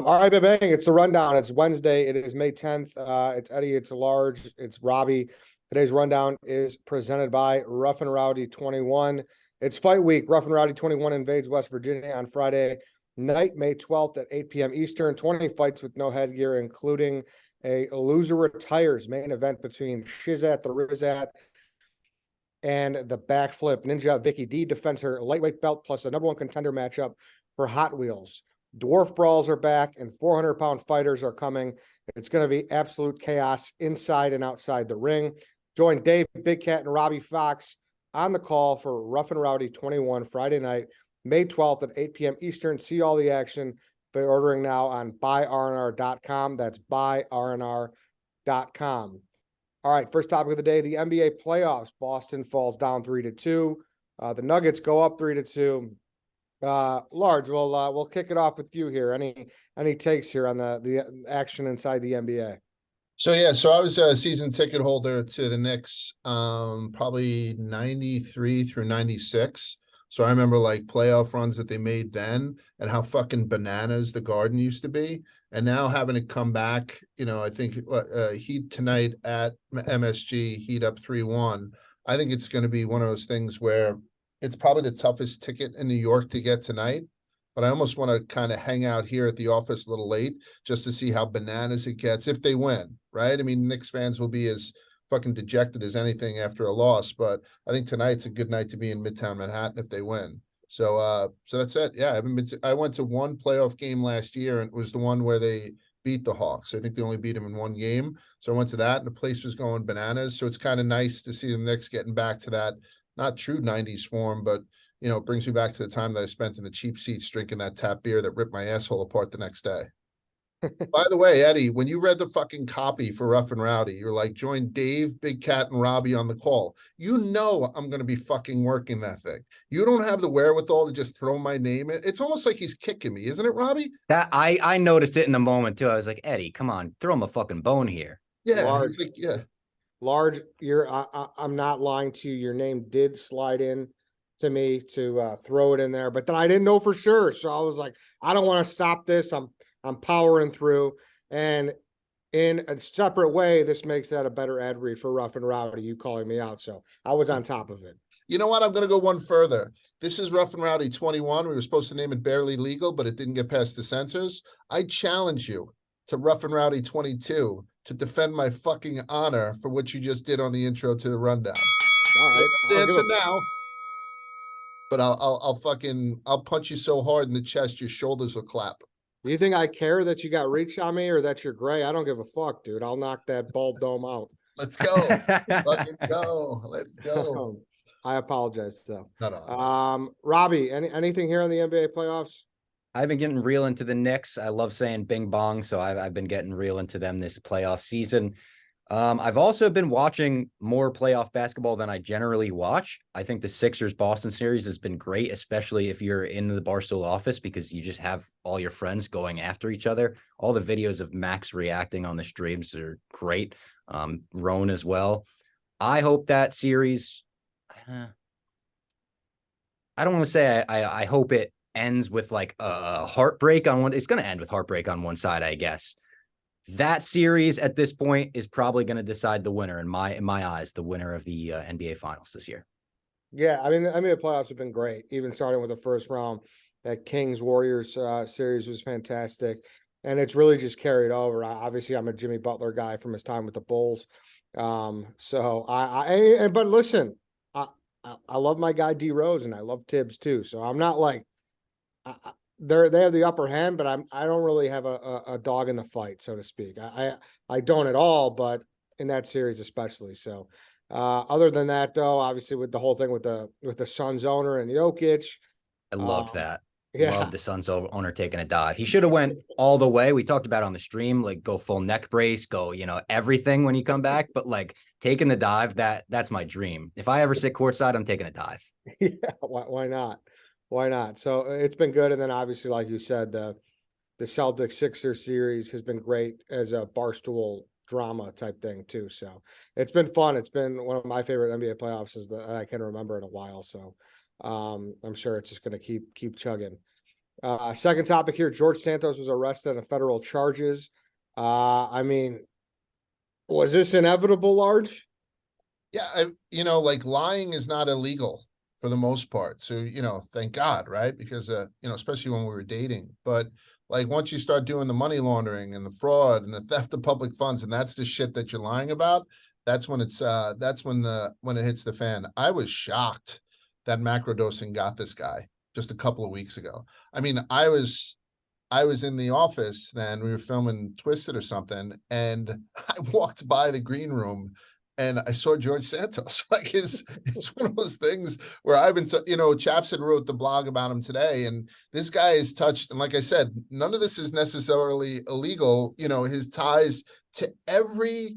All right, bang, it's the rundown. It's Wednesday. It is May 10th. It's Eddie, it's Large, it's Robbie. Today's rundown is presented by Rough and Rowdy 21. It's fight week. Rough and Rowdy 21 invades West Virginia on Friday night, May 12th at 8 p.m. Eastern. 20 fights with no headgear, including a loser retires main event between Shizat the Rizat and the backflip ninja. Vicky D defends her lightweight belt plus a number one contender matchup for Hot Wheels. Dwarf brawls are back and 400-pound fighters are coming. It's going to be absolute chaos inside and outside the ring. Join Dave, Big Cat, and Robbie Fox on the call for Rough and Rowdy 21 Friday night, May 12th at 8 p.m. Eastern. See all the action by ordering now on buyrnr.com. That's buyrnr.com. All right, first topic of the day, the NBA playoffs. Boston falls down 3-2. The Nuggets go up 3-2. Large, we'll kick it off with you here. Any takes here on the action inside the NBA? So I was a season ticket holder to the Knicks, probably 93 through 96. So I remember like playoff runs that they made then and how fucking bananas the Garden used to be. And now having it come back, I think Heat tonight at MSG, Heat up 3-1. I think it's going to be one of those things where it's probably the toughest ticket in New York to get tonight. But I almost want to kind of hang out here at the office a little late just to see how bananas it gets if they win, right? I mean, Knicks fans will be as fucking dejected as anything after a loss, but I think tonight's a good night to be in Midtown Manhattan if they win. So that's it. Yeah, I went to one playoff game last year, and it was the one where they beat the Hawks. I think they only beat them in one game. So I went to that, and the place was going bananas. So it's kind of nice to see the Knicks getting back to that, not true 90s form, but it brings me back to the time that I spent in the cheap seats drinking that tap beer that ripped my asshole apart the next day. By the way, Eddie, when you read the fucking copy for Rough and Rowdy, you're like, join Dave, Big Cat, and Robbie on the call. I'm going to be fucking working that thing. You don't have the wherewithal to just throw my name in. It's almost like he's kicking me, isn't it, Robbie? That I noticed it in the moment too. I was like, Eddie, come on, throw him a fucking bone here. Yeah, Large, like, yeah. Large, I'm not lying to you. Your name did slide in to me to throw it in there, but then I didn't know for sure. So I was like, I don't want to stop this. I'm powering through, and in a separate way, this makes that a better ad read for Rough and Rowdy, you calling me out. So I was on top of it. You know what? I'm going to go one further. This is Rough and Rowdy 21. We were supposed to name it Barely Legal, but it didn't get past the censors. I challenge you to Rough and Rowdy 22 to defend my fucking honor for what you just did on the intro to the rundown. All right. Answer now. But I'll punch you so hard in the chest, your shoulders will clap. Do you think I care that you got reach on me or that you're gray? I don't give a fuck, dude. I'll knock that bald dome out. Let's go. Fucking go. Let's go. I apologize, though. No. Robbie, anything here on the NBA playoffs? I've been getting real into the Knicks. I love saying bing bong, so I've been getting real into them this playoff season. I've also been watching more playoff basketball than I generally watch. I think the Sixers-Boston series has been great, especially if you're in the Barstool office, because you just have all your friends going after each other. All the videos of Max reacting on the streams are great. Roan as well. I hope that series, I don't want to say I hope it ends with like a heartbreak on one. It's going to end with heartbreak on one side, I guess. That series at this point is probably going to decide the winner in my eyes, the winner of the NBA Finals this year. Yeah, I mean, the playoffs have been great. Even starting with the first round, that Kings Warriors series was fantastic, and it's really just carried over. Obviously, I'm a Jimmy Butler guy from his time with the Bulls. So but listen, I love my guy D Rose, and I love Tibbs too. So I'm not like they have the upper hand, but I don't really have a dog in the fight, so to speak. I don't at all, but in that series especially. So other than that, though, obviously with the whole thing with the Suns owner and Jokic, I loved that. Yeah, love the Suns owner taking a dive. He should have went all the way. We talked about on the stream, like go full neck brace, go everything when you come back. But like taking the dive, that's my dream. If I ever sit courtside, I'm taking a dive. Yeah, why not? Why not? So it's been good. And then obviously, like you said, the Celtics Sixers series has been great as a Barstool drama type thing too. So it's been fun. It's been one of my favorite NBA playoffs that I can remember in a while. So I'm sure it's just going to keep chugging. Second topic here, George Santos was arrested on federal charges. I mean, was this inevitable, Large? Yeah, like lying is not illegal for the most part. So, thank God, right? Because especially when we were dating. But like once you start doing the money laundering and the fraud and the theft of public funds, and that's the shit that you're lying about, that's when when it hits the fan. I was shocked that macrodosing got this guy just a couple of weeks ago. I mean, I was in the office then, we were filming Twisted or something, and I walked by the green room and I saw George Santos. Like it's one of those things where I've been, Chaps had wrote the blog about him today, and this guy is touched. And like I said, none of this is necessarily illegal. His ties to every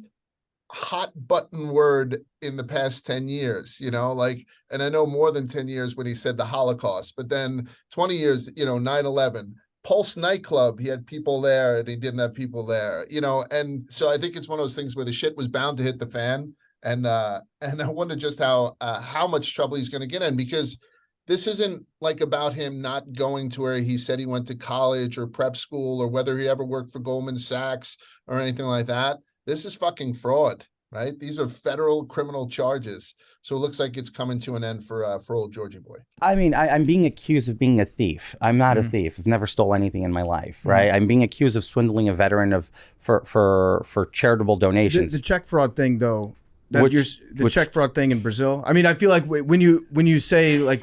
hot button word in the past 10 years, and I know more than 10 years when he said the Holocaust, but then 20 years, 9/11. Pulse nightclub, he had people there and he didn't have people there, and so I think it's one of those things where the shit was bound to hit the fan. And I wonder just how much trouble he's going to get in, because this isn't like about him not going to where he said he went to college or prep school, or whether he ever worked for Goldman Sachs or anything like that. This is fucking fraud, right? These are federal criminal charges. So it looks like it's coming to an end for old Georgie boy. I mean, I'm being accused of being a thief. I'm not a thief. I've never stole anything in my life, right? I'm being accused of swindling a veteran for charitable donations. The check fraud thing, though, check fraud thing in Brazil. I mean, I feel like when you say like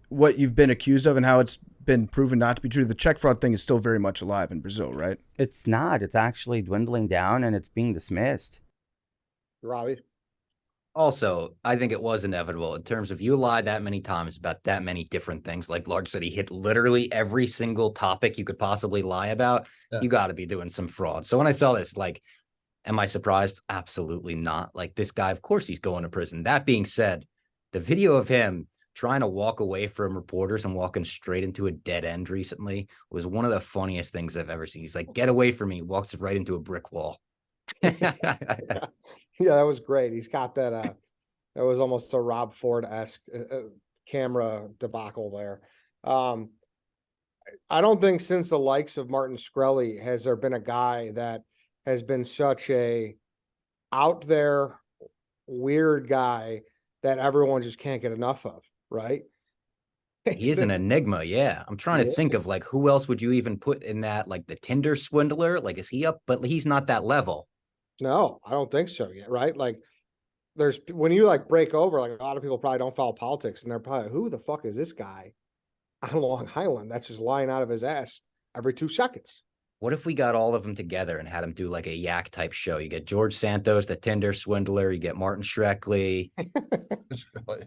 what you've been accused of and how it's been proven not to be true, the check fraud thing is still very much alive in Brazil, right? It's not. It's actually dwindling down and it's being dismissed. Robbie? Also, I think it was inevitable in terms of you lie that many times about that many different things. Like Large said, he hit literally every single topic you could possibly lie about. Yeah. You got to be doing some fraud. So when I saw this, like, am I surprised? Absolutely not. Like, this guy, of course he's going to prison. That being said, the video of him trying to walk away from reporters and walking straight into a dead end recently was one of the funniest things I've ever seen. He's like, get away from me, walks right into a brick wall. Yeah, that was great. He's got that that was almost a Rob Ford-esque camera debacle there. I don't think since the likes of Martin Shkreli has there been a guy that has been such a out there weird guy that everyone just can't get enough of, right? He is an enigma. Yeah. I'm trying to think of like, who else would you even put in that? Like the Tinder swindler? Like, is he up? But he's not that level. No, I don't think so yet. Right. Like there's, when you like break over, like a lot of people probably don't follow politics and they're probably, who the fuck is this guy on Long Island that's just lying out of his ass every 2 seconds? What if we got all of them together and had him do like a yak type show? You get George Santos, the Tinder swindler. You get Martin Shkreli.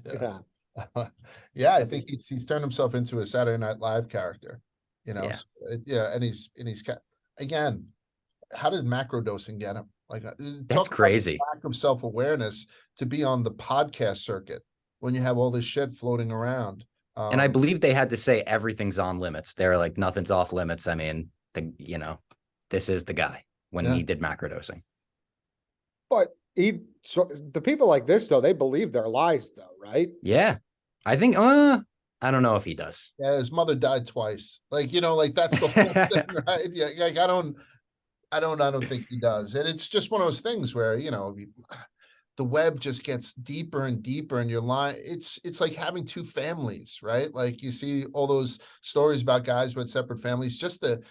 Yeah. Yeah, I think he's turned himself into a Saturday Night Live character, Yeah. So, and he's again, how did macrodosing get him? Like that's crazy. Lack of self-awareness to be on the podcast circuit when you have all this shit floating around. And I believe they had to say everything's on limits. They're like, nothing's off limits. I mean, this is the guy when he did macrodosing. But the people like this though, they believe their lies though, right? Yeah. I think I don't know if he does. Yeah, his mother died twice. Like, like that's the whole thing, right? Yeah, like I don't think he does. And it's just one of those things where, the web just gets deeper and deeper and you're lying. It's like having 2 families, right? Like you see all those stories about guys with separate families, just the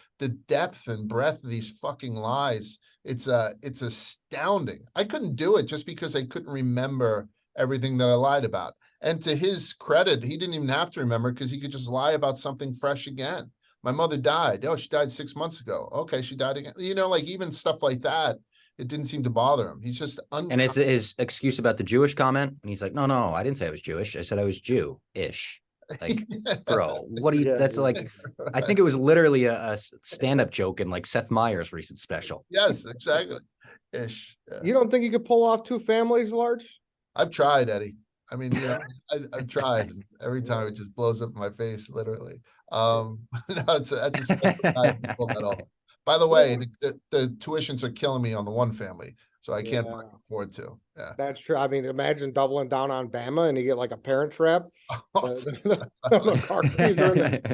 depth and breadth of these fucking lies. It's astounding. I couldn't do it just because I couldn't remember everything that I lied about. And to his credit, he didn't even have to remember because he could just lie about something fresh again. My mother died. Oh, she died 6 months ago. Okay, she died again. Like even stuff like that, it didn't seem to bother him. He's just And his excuse about the Jewish comment, and he's like, no, I didn't say I was Jewish. I said I was Jew-ish. Like, bro, what do you? That's like, right. I think it was literally a stand-up joke in like Seth Meyers' recent special. Yes, exactly. Ish. Yeah. You don't think you could pull off 2 families, Large? I've tried, Eddie. I mean, I've tried. Every time it just blows up in my face, literally. No, that's a pull that off. By the way, the tuitions are killing me on the one family. So I can't fucking afford to. Yeah. That's true. I mean, imagine doubling down on Bama and you get like a parent trap. Oh, The McCarthy's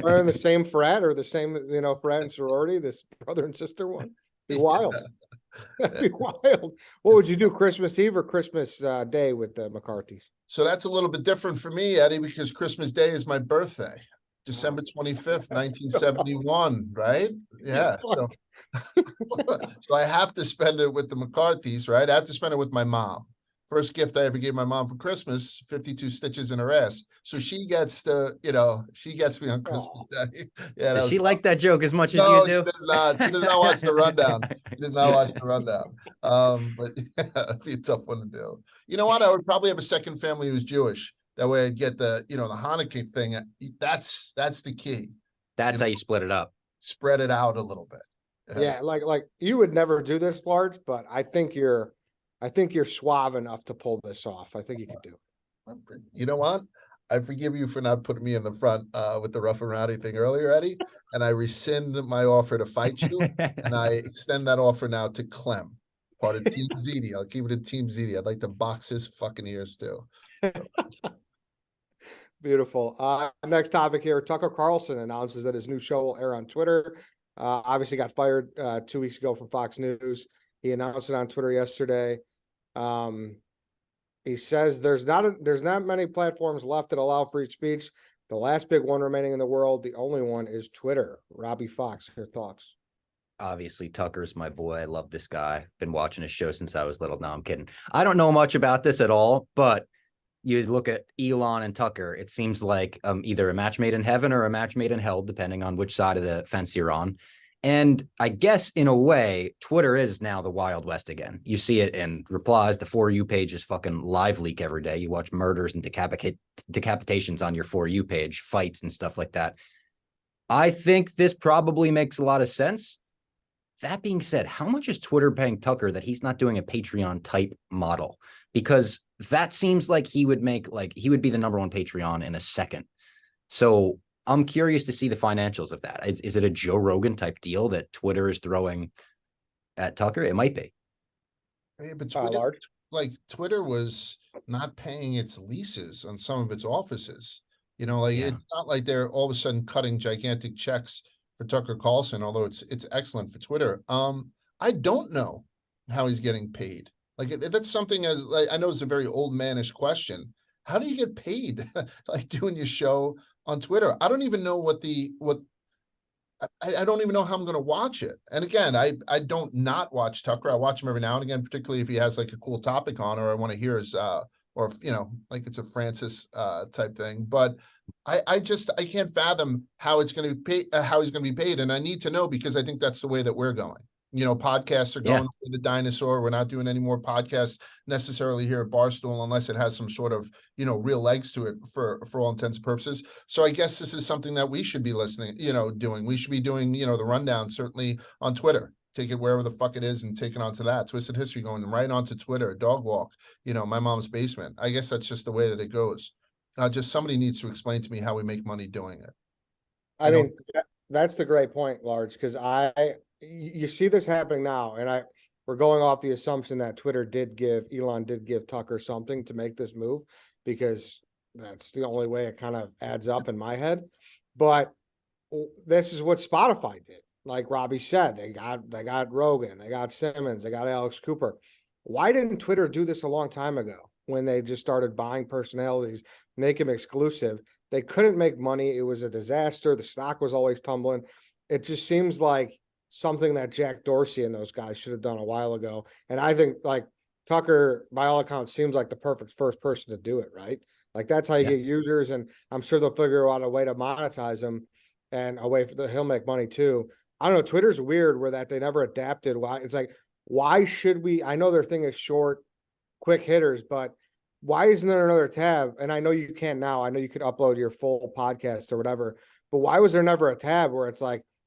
are in the same frat or the same, frat and sorority, this brother and sister one. Be wild. That'd be wild. What would you do, Christmas Eve or Christmas Day with the McCarthy's? So that's a little bit different for me, Eddie, because Christmas Day is my birthday, December 25th, 1971, right? Yeah. So, so I have to spend it with the McCarthy's, right? I have to spend it with my mom. First gift I ever gave my mom for Christmas, 52 stitches in her ass. So she gets she gets me on Christmas Day. Yeah. Does she like that joke as much as No, you do? she does not. She does not watch the rundown. She does not watch the rundown. But yeah, it'd be a tough one to do. You know what? I would probably have a second family who's Jewish. That way I'd get the Hanukkah thing. That's the key. That's how you split it up. Spread it out a little bit. Yeah, like you would never do this, Large, but I think you're suave enough to pull this off. I think you could do it. You know what? I forgive you for not putting me in the front with the rough and rowdy thing earlier, Eddie. And I rescind my offer to fight you. And I extend that offer now to Clem, part of Team ZD. I'll keep it in Team ZD. I'd like to box his fucking ears too. Beautiful. Next topic here. Tucker Carlson announces that his new show will air on Twitter. Obviously got fired 2 weeks ago from Fox News. He announced it on Twitter yesterday. He says there's not many platforms left that allow free speech. The last big one remaining in the world, the only one, is Twitter. Robbie Fox, your thoughts? Obviously, Tucker's my boy. I love this guy. Been watching his show since I was little. No, I'm kidding. I don't know much about this at all, but you look at Elon and Tucker, it seems like either a match made in heaven or a match made in hell, depending on which side of the fence you're on. And I guess in a way, Twitter is now the Wild West again. You see it in replies. The For You page is fucking live leak every day. You watch murders and decapitations on your For You page, fights and stuff like that. I think this probably makes a lot of sense. That being said, how much is Twitter paying Tucker that he's not doing a Patreon type model? Because that seems like he would be the number one Patreon in a second. So I'm curious to see the financials of that. Is it a Joe Rogan type deal that Twitter is throwing at Tucker? It might be. Yeah, but Twitter was not paying its leases on some of its offices. It's not like they're all of a sudden cutting gigantic checks for Tucker Carlson, although it's excellent for Twitter. I don't know how he's getting paid. That's something I know it's a very old manish question. How do you get paid doing your show on Twitter? I don't even know I don't even know how I'm going to watch it. And again, I don't not watch Tucker. I watch him every now and again, particularly if he has a cool topic on, or I want to hear his, or it's a Francis type thing. But I can't fathom how it's going to be how he's going to be paid. And I need to know, because I think that's the way that we're going. Podcasts are going to the dinosaur. We're not doing any more podcasts necessarily here at Barstool unless it has some sort of, real legs to it for all intents and purposes. So I guess this is something that we should be doing. We should be doing, the rundown certainly on Twitter. Take it wherever the fuck it is and take it onto that. Twisted History going right onto Twitter, Dog Walk, My Mom's Basement. I guess that's just the way that it goes. Just somebody needs to explain to me how we make money doing it. I mean, that's the great point, Large, because you see this happening now, and we're going off the assumption that Elon did give Tucker something to make this move, because that's the only way it kind of adds up in my head. But this is what Spotify did. Like Robbie said, they got Rogan, they got Simmons, they got Alex Cooper. Why didn't Twitter do this a long time ago when they just started buying personalities, make them exclusive? They couldn't make money. It was a disaster. The stock was always tumbling. It just seems like something that Jack Dorsey and those guys should have done a while ago. And I think Tucker, by all accounts, seems like the perfect first person to do it, right? That's how you get users, and I'm sure they'll figure out a way to monetize them and a way he'll make money too. I don't know. Twitter's weird where that they never adapted. Why should we? I know their thing is short, quick hitters, but why isn't there another tab? And I know you can now. I know you could upload your full podcast or whatever, but why was there never a tab where it's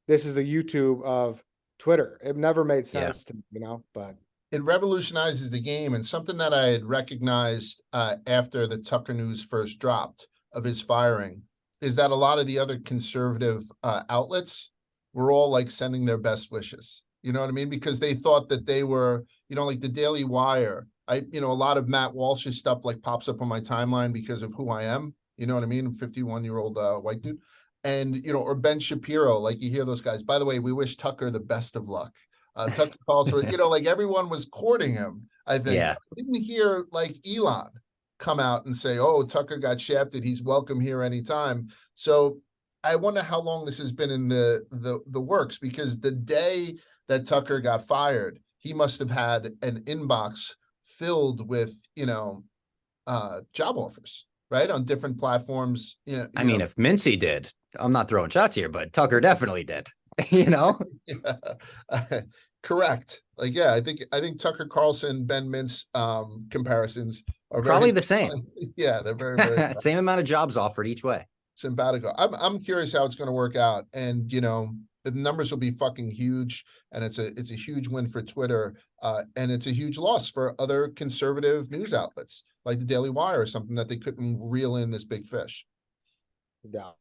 this is the YouTube of Twitter? It never made sense to me, but it revolutionizes the game. And something that I had recognized after the Tucker news first dropped of his firing is that a lot of the other conservative outlets were all sending their best wishes. You know what I mean? Because they thought that they were, like the Daily Wire. A lot of Matt Walsh's stuff like pops up on my timeline because of who I am. You know what I mean? 51-year-old white dude. And, or Ben Shapiro, like you hear those guys. By the way, we wish Tucker the best of luck. Tucker Carlson, like everyone was courting him, I think. Yeah. I didn't hear like Elon come out and say, oh, Tucker got shafted. He's welcome here anytime. So I wonder how long this has been in the works, because the day that Tucker got fired, he must have had an inbox filled with, job offers, right? On different platforms. I mean, if Mincy did, I'm not throwing shots here, but Tucker definitely did, Yeah. Correct. Like, yeah, I think Tucker Carlson, Ben Mintz comparisons are probably the same. Yeah, they're very, very same amount of jobs offered each way. simpatico. I'm curious how it's going to work out, and the numbers will be fucking huge, and it's a huge win for Twitter, and it's a huge loss for other conservative news outlets like the Daily Wire or something, that they couldn't reel in this big fish. Yeah.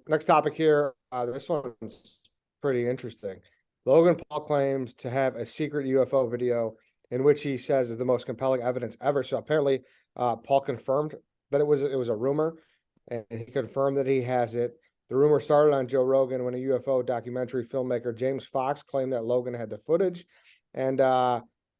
Next topic here. This one's pretty interesting. Logan Paul claims to have a secret UFO video in which he says is the most compelling evidence ever. So apparently, Paul confirmed that it was a rumor, and he confirmed that he has it. The rumor started on Joe Rogan when a UFO documentary filmmaker James Fox claimed that Logan had the footage, and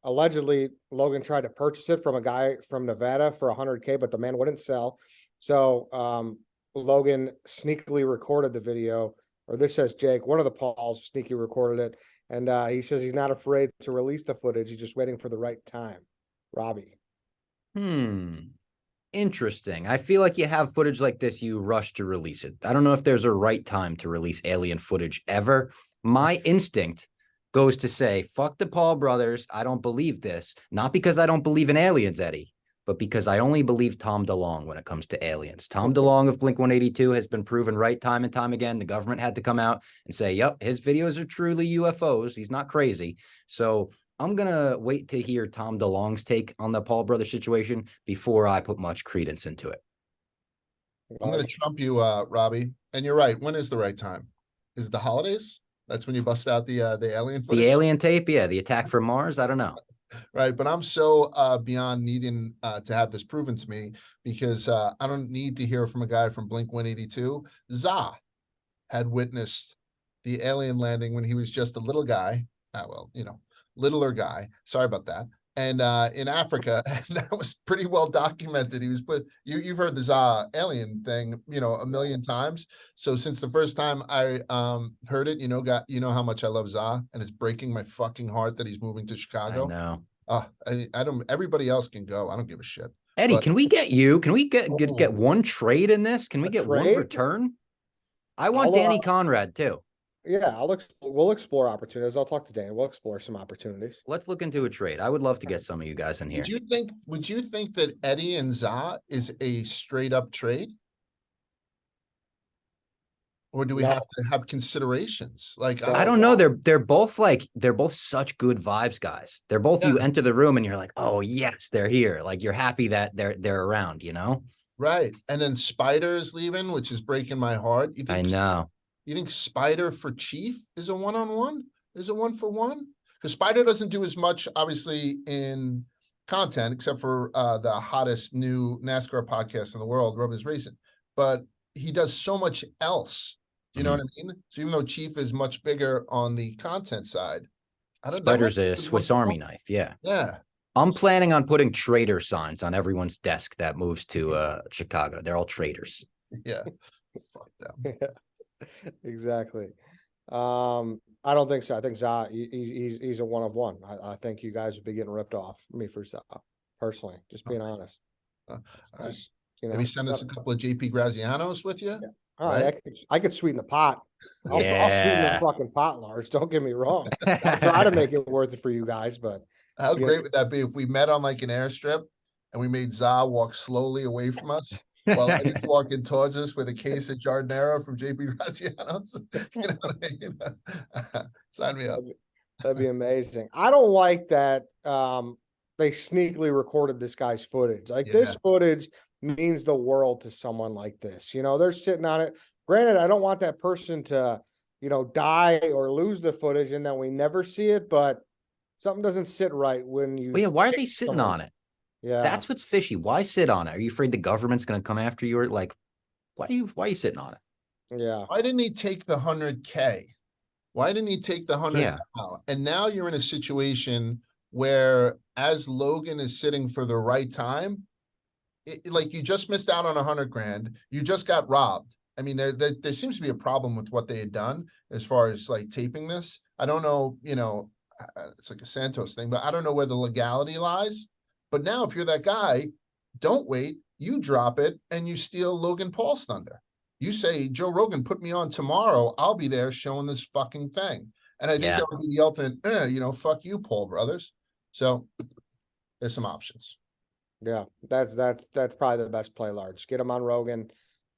allegedly Logan tried to purchase it from a guy from Nevada for $100K, but the man wouldn't sell. So Logan sneakily recorded the video, or this says Jake, one of the Pauls sneaky recorded it, and he says he's not afraid to release the footage. He's just waiting for the right time. Robbie. Interesting. I feel like you have footage like this, you rush to release it. I don't know if there's a right time to release alien footage ever. My instinct goes to say, fuck the Paul brothers. I don't believe this. Not because I don't believe in aliens, Eddie, but because I only believe Tom DeLonge when it comes to aliens. Tom DeLonge of Blink-182 has been proven right time and time again. The government had to come out and say, yep, his videos are truly UFOs. He's not crazy. So I'm going to wait to hear Tom DeLonge's take on the Paul brother situation before I put much credence into it. I'm going to trump you, Robbie. And you're right. When is the right time? Is it the holidays? That's when you bust out the alien footage? The alien tape? Yeah. The attack from Mars? I don't know. Right. But I'm so beyond needing to have this proven to me, because I don't need to hear from a guy from Blink-182. Za had witnessed the alien landing when he was just a little guy. Littler guy. Sorry about that. And in Africa, and that was pretty well documented. He was you've heard the Za alien thing, a million times. So since the first time I heard it, how much I love Za, and it's breaking my fucking heart that he's moving to Chicago. I know. I don't. Everybody else can go. I don't give a shit. Eddie, can we get one trade in this? Can we get one return? I want Danny Conrad too. Yeah, we'll explore opportunities. I'll talk to Dan. We'll explore some opportunities. Let's look into a trade. I would love to get some of you guys in here. Would you think that Eddie and Za is a straight up trade? Or do we have to have considerations? Like, I don't know. They're both such good vibes, guys. They're both, you enter the room and you're like, oh yes, they're here. Like, you're happy that they're around, Right. And then Spider is leaving, which is breaking my heart. I know. You think Spider for Chief is a one-on-one? Is a one-for-one? Because Spider doesn't do as much, obviously, in content, except for the hottest new NASCAR podcast in the world, Roman's Racing. But he does so much else. Do you know what I mean? So even though Chief is much bigger on the content side, Spider's a Swiss Army knife. Yeah. Yeah. I'm planning on putting trader signs on everyone's desk that moves to Chicago. They're all traders. Yeah. Fuck them. Exactly. I don't think so. I think Za, he's a one of one. I think you guys would be getting ripped off me for Za, personally. Just being honest. Maybe send us a couple of JP Grazianos with you. Yeah. All right. I could sweeten the pot. I'll sweeten the fucking pot, Lars. Don't get me wrong. I'll try to make it worth it for you guys, but how great would that be if we met on like an airstrip and we made Za walk slowly away from us while Eddie's walking towards us with a case of Giardinera from JP Grazianos? You know what I mean? Sign me up. That'd be amazing. I don't like that they sneakily recorded this guy's footage. This footage means the world to someone like this. They're sitting on it. Granted, I don't want that person to, die or lose the footage and then we never see it, but something doesn't sit right when you. Well, yeah, why are they sitting on it? Yeah. That's what's fishy. Why sit on it? Are you afraid the government's going to come after you? Or like, why are you sitting on it? Yeah. Why didn't he take the 100K? Why didn't he take the 100 Yeah. now? And now you're in a situation where, as Logan is sitting for the right time, like you just missed out on 100 grand. You just got robbed. I mean, there seems to be a problem with what they had done as far as like taping this. I don't know, it's like a Santos thing, but I don't know where the legality lies. But now, if you're that guy, don't wait. You drop it and you steal Logan Paul's thunder. You say, Joe Rogan, put me on tomorrow. I'll be there showing this fucking thing. And I think that would be the ultimate, fuck you, Paul brothers. So there's some options. Yeah, that's probably the best play, Large. Get him on Rogan,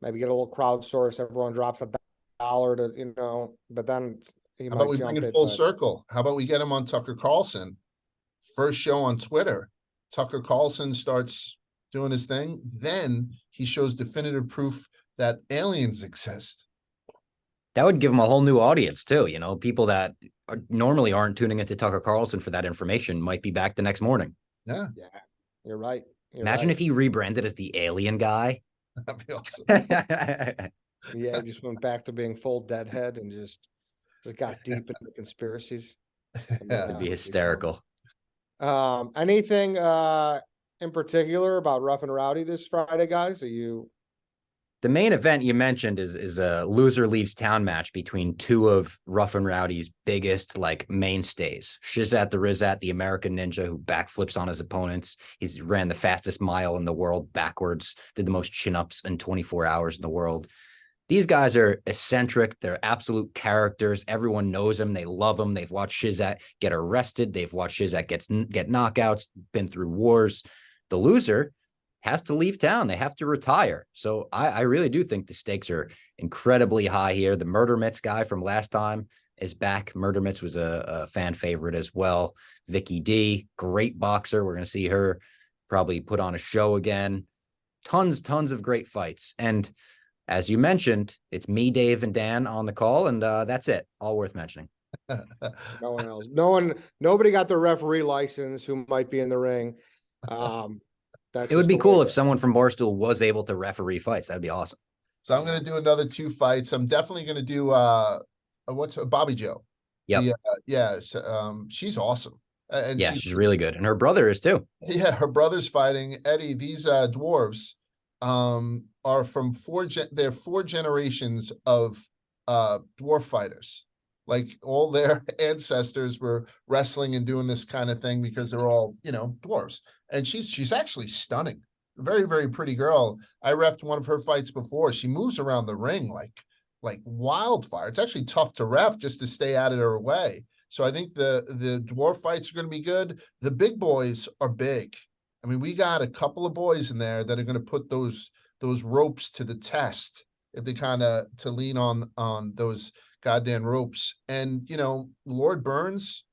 maybe get a little crowdsource. Everyone drops $1 to, but then he How about might we jump bring it it full circle? How about we get him on Tucker Carlson? First show on Twitter. Tucker Carlson starts doing his thing. Then he shows definitive proof that aliens exist. That would give him a whole new audience too. People that normally aren't tuning into Tucker Carlson for that information might be back the next morning. Yeah, you're right. Imagine if he rebranded as the alien guy. That'd be awesome. Yeah, he just went back to being full deadhead and just got deep into conspiracies. That'd be hysterical. Anything in particular about Rough and Rowdy this Friday, guys? The main event you mentioned is a loser leaves town match between two of Rough and Rowdy's biggest mainstays. Shizat the Rizat, the American Ninja, who backflips on his opponents. He's ran the fastest mile in the world backwards, did the most chin-ups in 24 hours in the world. These guys are eccentric. They're absolute characters. Everyone knows them. They love them. They've watched Shizat get arrested. They've watched Shizat get knockouts, been through wars. The loser has to leave town. They have to retire. So I really do think the stakes are incredibly high here. The Murder Mitts guy from last time is back. Murder Mitts was a fan favorite as well. Vicky D, great boxer. We're going to see her probably put on a show again. Tons of great fights. And as you mentioned, it's me, Dave, and Dan on the call, and that's it. All worth mentioning. No one else. Nobody got the referee license who might be in the ring. It would be cool if someone from Barstool was able to referee fights. That'd be awesome. So I'm going to do another 2 fights. I'm definitely going to do what's Bobby Joe. Yeah. She's awesome. And she's really good, and her brother is too. Yeah, her brother's fighting. Eddie, these dwarves are from 4 generations of dwarf fighters. Like all their ancestors were wrestling and doing this kind of thing because they're all, dwarves. And she's actually stunning. Very, very pretty girl. I reffed one of her fights before. She moves around the ring like wildfire. It's actually tough to ref just to stay out of her way. So I think the dwarf fights are going to be good. The big boys are big. I mean, we got a couple of boys in there that are going to put those ropes to the test if they to lean on those goddamn ropes. And, Lord Burns,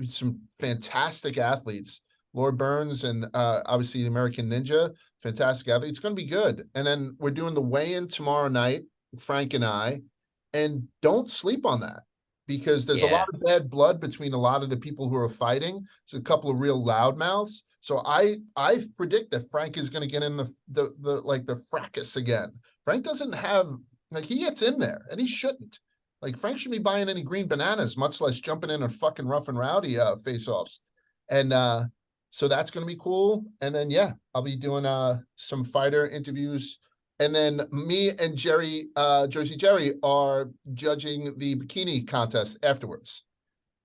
some fantastic athletes. Lord Burns and obviously the American Ninja, fantastic athlete. It's going to be good. And then we're doing the weigh-in tomorrow night, Frank and I, and don't sleep on that because there's a lot of bad blood between a lot of the people who are fighting. It's a couple of real loudmouths. So I predict that Frank is going to get in the fracas again. Frank doesn't have, he gets in there and he shouldn't. Frank shouldn't be buying any green bananas, much less jumping in a fucking Rough and Rowdy face-offs. And so that's going to be cool. And then, I'll be doing some fighter interviews. And then me and Jerry, Jersey Jerry, are judging the bikini contest afterwards.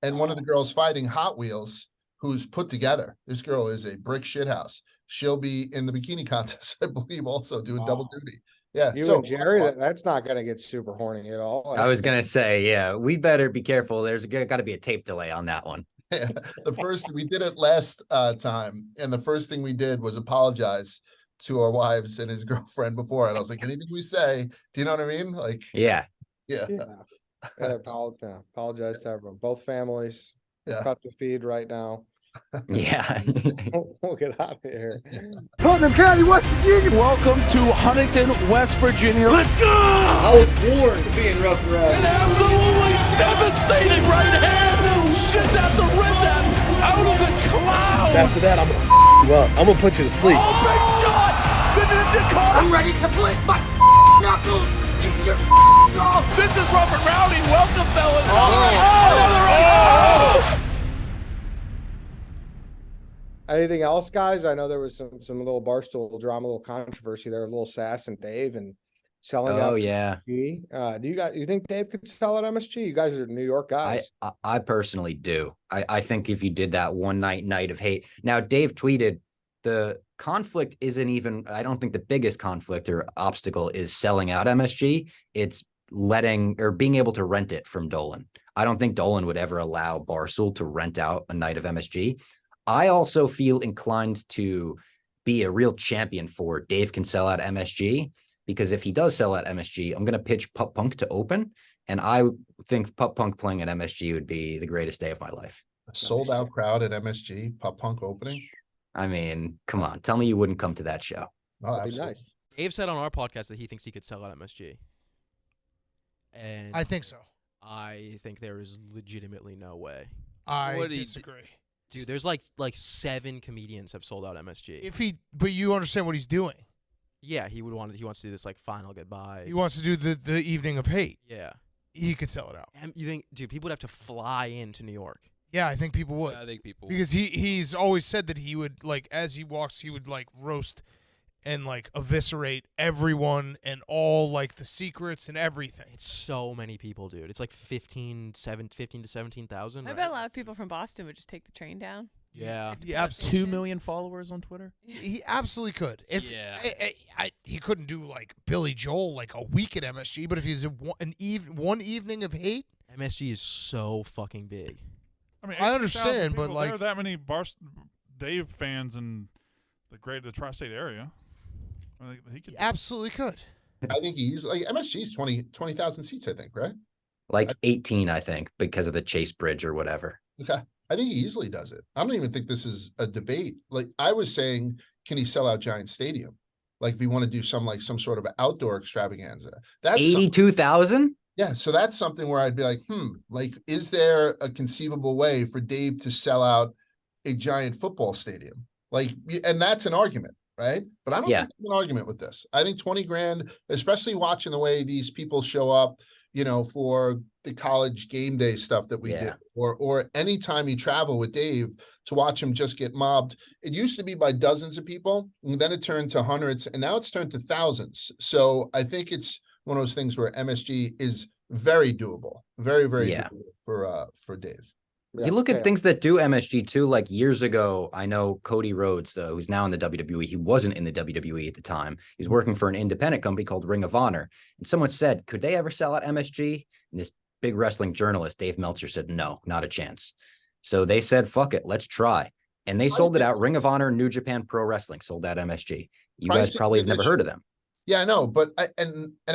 And one of the girls fighting Hot Wheels, who's put together. This girl is a brick shithouse. She'll be in the bikini contest, I believe, also doing double duty. Yeah. And Jerry, that's not going to get super horny at all. I was going to say, we better be careful. There's got to be a tape delay on that one. Yeah. We did it last time. And the first thing we did was apologize to our wives and his girlfriend before. And I was like, anything we say, do you know what I mean? Yeah. Apologize to everyone. Both families. Yeah. Cut the feed right now. Yeah. We'll get out of here. Putnam County, West Virginia. Welcome to Huntington, West Virginia. Let's go! I was born to be in Rough and Rowdy. An absolutely devastating right hand. Shits out the Rizan out of the clouds. After that, I'm gonna you up. I'm gonna put you to sleep. Oh, big shot! The Ninja Car. I'm ready to put my knuckles into your jaw. This is Rough and Rowdy. Welcome, fellas. Anything else, guys? I know there was some little Barstool drama, a little controversy there, a little sass and Dave and selling out. Oh yeah. MSG. You think Dave could sell at MSG? You guys are New York guys. I personally do. I think if you did that one night of hate. Now Dave tweeted the conflict isn't even, I don't think the biggest conflict or obstacle is selling out MSG. It's letting or being able to rent it from Dolan. I don't think Dolan would ever allow Barstool to rent out a night of MSG. I also feel inclined to be a real champion for Dave can sell out MSG, because if he does sell out MSG, I'm going to pitch Pup Punk to open. And I think Pup Punk playing at MSG would be the greatest day of my life. A sold out crowd at MSG, Pup Punk opening. I mean, come on, tell me you wouldn't come to that show. Oh, That'd be absolutely. nice. Dave said on our podcast that he thinks he could sell out MSG. And I think so. I think there is legitimately no way. I disagree. Dude, there's like 7 comedians have sold out MSG. But you understand what he's doing. Yeah, he wants to do this like final goodbye. He wants to do the evening of hate. Yeah. He could sell it out. And you think, dude, people would have to fly into New York. Yeah, I think people would. Yeah, I think people because he's always said that he would, like, as he walks, he would like roast and like eviscerate everyone and all like the secrets and everything. It's so many people, dude. It's like 15 to 17,000. I bet a lot of people from Boston would just take the train down. Yeah. He absolutely 2 million followers on Twitter. He absolutely could. If he couldn't do like Billy Joel like a week at MSG, but if he's one evening of hate, MSG is so fucking big. I mean, I understand, but like there are that many Dave fans in the tri-state area. I think he could. he absolutely could. I think he's like MSG's 20,000 seats, I think, right? Like 18, I think, because of the Chase Bridge or whatever. Okay. I think he easily does it. I don't even think this is a debate. Like I was saying, can he sell out Giant Stadium? Like if we want to do some sort of outdoor extravaganza. That's 82,000? Yeah, so that's something where I'd be like, like, is there a conceivable way for Dave to sell out a giant football stadium? Like, and that's an argument, right? But I don't think there's an argument with this. I think 20 grand, especially watching the way these people show up, for the college game day stuff that we did, or anytime you travel with Dave to watch him just get mobbed. It used to be by dozens of people, and then it turned to hundreds, and now it's turned to thousands. So I think it's one of those things where MSG is very doable, very, very doable for Dave. You look at things that do MSG too, like years ago, I know Cody Rhodes, who's now in the WWE. He wasn't in the WWE at the time. He was working for an independent company called Ring of Honor. And someone said, could they ever sell out MSG? And this big wrestling journalist, Dave Meltzer, said, no, not a chance. So they said, fuck it, let's try. And they sold it out. Ring of Honor, New Japan Pro Wrestling sold out MSG. You guys probably have never heard of them. Yeah, I know, but I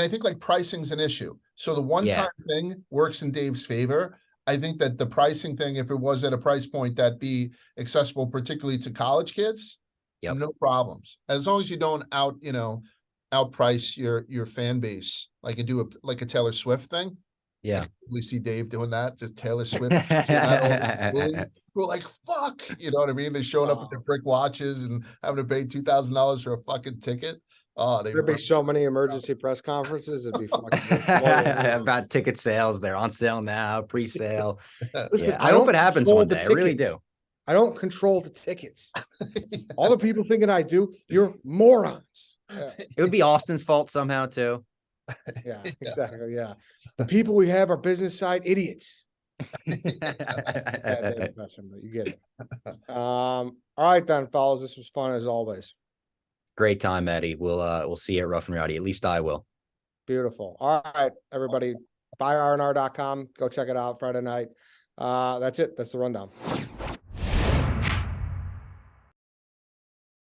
think like pricing's an issue. So the one-time thing works in Dave's favor. I think that the pricing thing, if it was at a price point that be accessible, particularly to college kids, no problems. As long as you don't outprice your fan base, like you do a Taylor Swift thing. Yeah, we see Dave doing that. Just Taylor Swift. We're like, fuck, you know what I mean? They showed up with their brick watches and having to pay $2,000 for a fucking ticket. Oh, there'd be so many emergency press conferences. It'd be fucking about ticket sales. They're on sale now, pre-sale. Listen, I hope it happens one day. I really do. I don't control the tickets. All the people thinking I do, you're morons. It would be Austin's fault somehow too. Yeah, exactly. Yeah, the people we have are business side idiots. But you get it. All right then, fellas. This was fun as always. Great time, Eddie. We'll see you at Rough and Rowdy. At least I will. Beautiful. All right, everybody. Buy rnr.com. Go check it out Friday night. That's it. That's the rundown.